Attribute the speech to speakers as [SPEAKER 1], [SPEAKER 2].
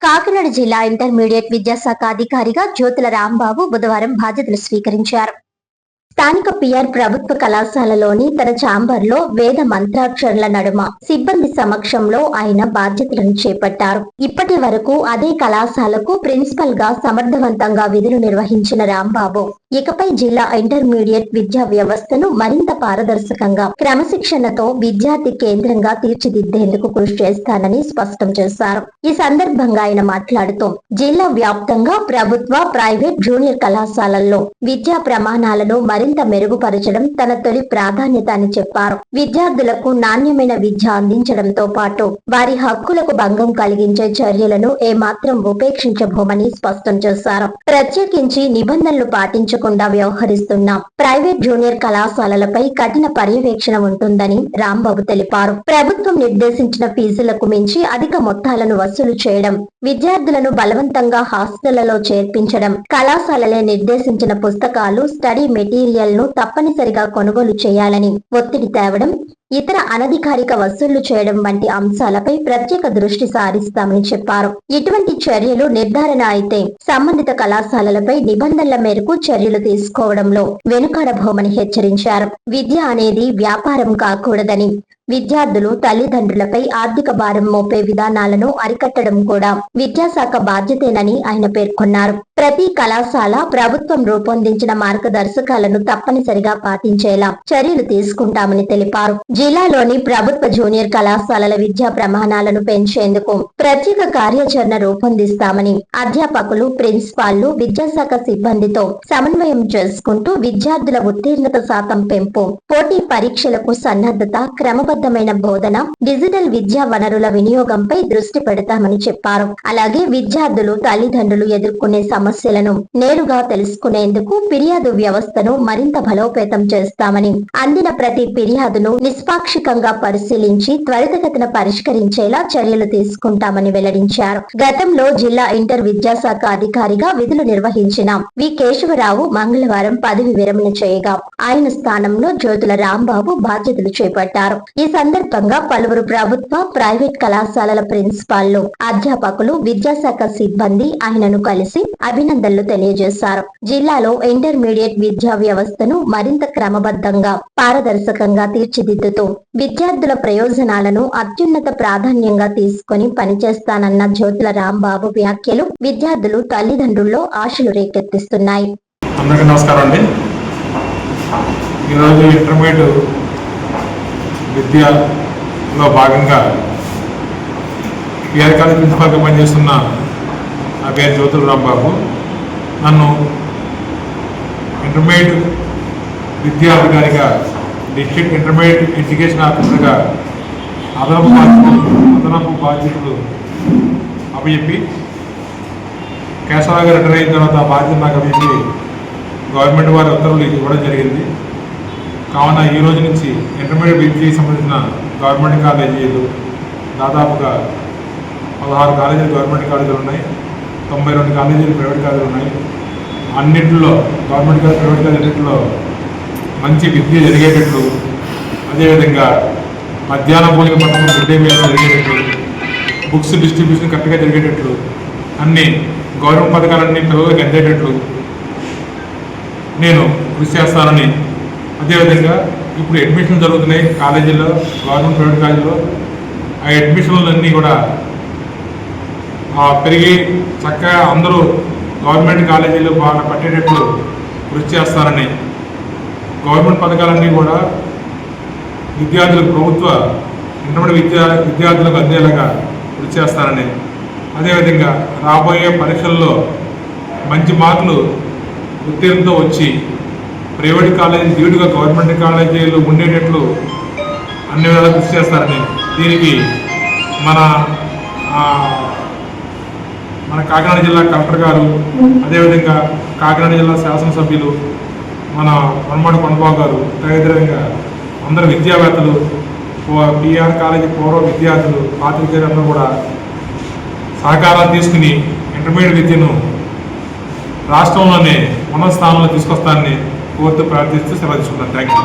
[SPEAKER 1] కాకినాడ జిల్లా ఇంటర్మీడియట్ విద్యాశాఖ అధికారిగా జ్యోతుల రాంబాబు బుధవారం బాధ్యతలు స్వీకరించారు. స్థానిక పిఆర్ ప్రభుత్వ కళాశాలలోని తన ఛాంబర్లో వేద మంత్రాక్షరాల నడుమ సిబ్బంది సమక్షంలో ఆయన బాధ్యతలను చేపట్టారు. ఇప్పటి వరకు అదే కళాశాలకు ప్రిన్సిపల్ గా సమర్థవంతంగా విధులు నిర్వహించిన రాంబాబు ఇకపై జిల్లా ఇంటర్మీడియట్ విద్యా వ్యవస్థను మరింత పారదర్శకంగా క్రమశిక్షణతో విద్యార్థి కేంద్రంగా తీర్చిదిద్దేందుకు కృషి చేస్తానని స్పష్టం చేశారు. ఈ సందర్భంగా ఆయన మాట్లాడుతూ జిల్లా వ్యాప్తంగా ప్రభుత్వ, ప్రైవేట్, జూనియర్ కళాశాలల్లో విద్యా ప్రమాణాలను మరింత మెరుగుపరచడం తన తొలి ప్రాధాన్యత అని చెప్పారు. విద్యార్థులకు నాణ్యమైన విద్య అందించడంతో పాటు వారి హక్కులకు భంగం కలిగించే చర్యలను ఏమాత్రం ఉపేక్షించబోమని స్పష్టం చేశారు. ప్రత్యేకించి నిబంధనలు పాటించకుండా వ్యవహరిస్తున్న ప్రైవేట్, జూనియర్ కళాశాలలపై కఠిన పర్యవేక్షణ ఉంటుందని రాంబాబు తెలిపారు. ప్రభుత్వం నిర్దేశించిన ఫీజులకు మించి అధిక మొత్తాలను వసూలు చేయడం, విద్యార్థులను బలవంతంగా హాస్టళ్లలో చేర్పించడం, కళాశాలలే నిర్దేశించిన పుస్తకాలు, స్టడీ మెటీరియల్ ను తప్పనిసరిగా కొనుగోలు చేయాలని ఒత్తిడి తేవడం, ఇతర అనధికారిక వసూళ్లు చేయడం వంటి అంశాలపై ప్రత్యేక దృష్టి సారిస్తామని చెప్పారు. ఇటువంటి చర్యలు నిర్ధారణ అయితే సంబంధిత కళాశాలలపై నిబంధనల మేరకు చర్యలు తీసుకోవడంలో వెనుకాడబోమని హెచ్చరించారు. విద్య అనేది వ్యాపారం కాకూడదని, విద్యార్థులు, తల్లిదండ్రులపై ఆర్థిక భారం మోపే విధానాలను అరికట్టడం కూడా విద్యాశాఖ బాధ్యతేనని ఆయన పేర్కొన్నారు. ప్రతి కళాశాల ప్రభుత్వం రూపొందించిన మార్గదర్శకాలను తప్పనిసరిగా పాటించేలా చర్యలు తీసుకుంటామని తెలిపారు. జిల్లాలోని ప్రభుత్వ, జూనియర్ కళాశాలల విద్యా ప్రమాణాలను పెంచేందుకు ప్రత్యేక కార్యాచరణ రూపొందిస్తామని, అధ్యాపకులు, ప్రిన్సిపాళ్లు, విద్యాశాఖ సిబ్బందితో సమన్వయం చేసుకుంటూ విద్యార్థుల ఉత్తీర్ణత శాతం పెంపు, పోటీ పరీక్షలకు సన్నద్ధత, క్రమబద్ధమైన బోధన, డిజిటల్ విద్యా వనరుల వినియోగంపై దృష్టి పెడతామని చెప్పారు. అలాగే విద్యార్థులు, తల్లిదండ్రులు ఎదుర్కొనే సమస్యలను నేరుగా తెలుసుకునేందుకు ఫిర్యాదు వ్యవస్థను మరింత బలోపేతం చేస్తామని, అందిన ప్రతి ఫిర్యాదును నిష్పాక్షికంగా పరిశీలించి త్వరితగతిన పరిష్కరించేలా చర్యలు తీసుకుంటామని వెల్లడించారు. గతంలో జిల్లా ఇంటర్ విద్యాశాఖ అధికారిగా విధులు నిర్వహించిన వి కేశవరావు మంగళవారం పదవి విరమణ చేయగా ఆయన స్థానంలో జ్యోతుల రాంబాబు బాధ్యతలు చేపట్టారు. ఈ సందర్భంగా పలువురు ప్రభుత్వ, ప్రైవేట్ కళాశాలల ప్రిన్సిపాళ్లు, అధ్యాపకులు, విద్యాశాఖ సిబ్బంది ఆయనను కలిసి అభినందనలు తెలియజేశారు. జిల్లాలో ఇంటర్మీడియట్ విద్యా వ్యవస్థను మరింత క్రమబద్ధంగా, పారదర్శకంగా తీర్చిదిద్దుతూ విద్యార్థుల ప్రయోజనాలను అత్యున్నత ప్రాధాన్యంగా తీసుకుని పనిచేస్తానన్న జ్యోతుల రాంబాబు వ్యాఖ్యలు విద్యార్థులు, తల్లిదండ్రుల్లో ఆశలు రేకెత్తిస్తున్నాయి.
[SPEAKER 2] అందరికీ నమస్కారం అండి. ఈరోజు ఇంటర్మీడియట్ విద్యలో భాగంగా పిఆర్ కాలేజ్ ప్రిన్సిపాల్గా పనిచేస్తున్న నా పేరు జ్యోతుల రాంబాబు. నన్ను ఇంటర్మీడియట్ విద్యాధికారిగా, డిస్ట్రిక్ట్ ఇంటర్మీడియట్ ఎడ్యుకేషన్ ఆఫీసర్గా అదనపు బాధ్యతలు అప్పచెప్పి కేశవరావు గారు రిటైర్ అయిన తర్వాత ఆ బాధ్యత నాకు అప్పచెప్పి గవర్నమెంట్ వారి ఉత్తర్వులు ఇవ్వడం జరిగింది. కావున ఈ రోజు నుంచి ఇంటర్మీడియట్ విద్యకి సంబంధించిన గవర్నమెంట్ కాలేజీలు దాదాపుగా 16 కాలేజీలు గవర్నమెంట్ కాలేజీలు ఉన్నాయి, 92 కాలేజీలు ప్రైవేట్ కాలేజీలు ఉన్నాయి. అన్నింటిలో గవర్నమెంట్ కాలేజ్, ప్రైవేట్ కాలేజ్ అన్నింటిలో మంచి విద్య జరిగేటట్లు, అదేవిధంగా మధ్యాహ్న భోజన పథకం, మిడ్ డే మీల్ జరిగేటట్లు, బుక్స్ డిస్ట్రిబ్యూషన్ కరెక్ట్గా జరిగేటట్లు, అన్ని గవర్నమెంట్ పథకాలన్నీ పిల్లలకు అందేటట్లు నేను కృషి చేస్తానని, అదేవిధంగా ఇప్పుడు అడ్మిషన్లు జరుగుతున్నాయి కాలేజీల్లో, గవర్నమెంట్, ప్రైవేట్ కాలేజీలో. ఆ అడ్మిషన్లన్నీ కూడా పెరిగి చక్కగా అందరూ గవర్నమెంట్ కాలేజీలు బాగా పట్టేటట్లు కృషి చేస్తారని, గవర్నమెంట్ పథకాలన్నీ కూడా విద్యార్థులకు, ప్రభుత్వ ఇంటర్మీడియట్ విద్యార్థులకు అందేలాగా కృషి చేస్తారని, అదేవిధంగా రాబోయే పరీక్షల్లో మంచి మార్కులు ఉత్తీర్ణతో వచ్చి ప్రైవేట్ కాలేజీ ధీటుగా గవర్నమెంట్ కాలేజీలు ఉండేటట్లు అన్ని విధాలా కృషి చేస్తారని, దీనికి మన కాకినాడ జిల్లా కలెక్టర్ గారు, అదేవిధంగా కాకినాడ జిల్లా శాసనసభ్యులు మన వనమాడి కొండబాబు గారు, తదితరంగా అందరు విద్యావేత్తలు, పిఆర్ కాలేజీ పూర్వ విద్యార్థులు, పాత విద్యార్థులు కూడా సహకారాలు తీసుకుని ఇంటర్మీడియట్ విద్యను రాష్ట్రంలోనే ఉన్నత స్థానంలో తీసుకొస్తానని కోరుతూ ప్రార్థిస్తూ సెలవు తీసుకుంటాను. Thank you.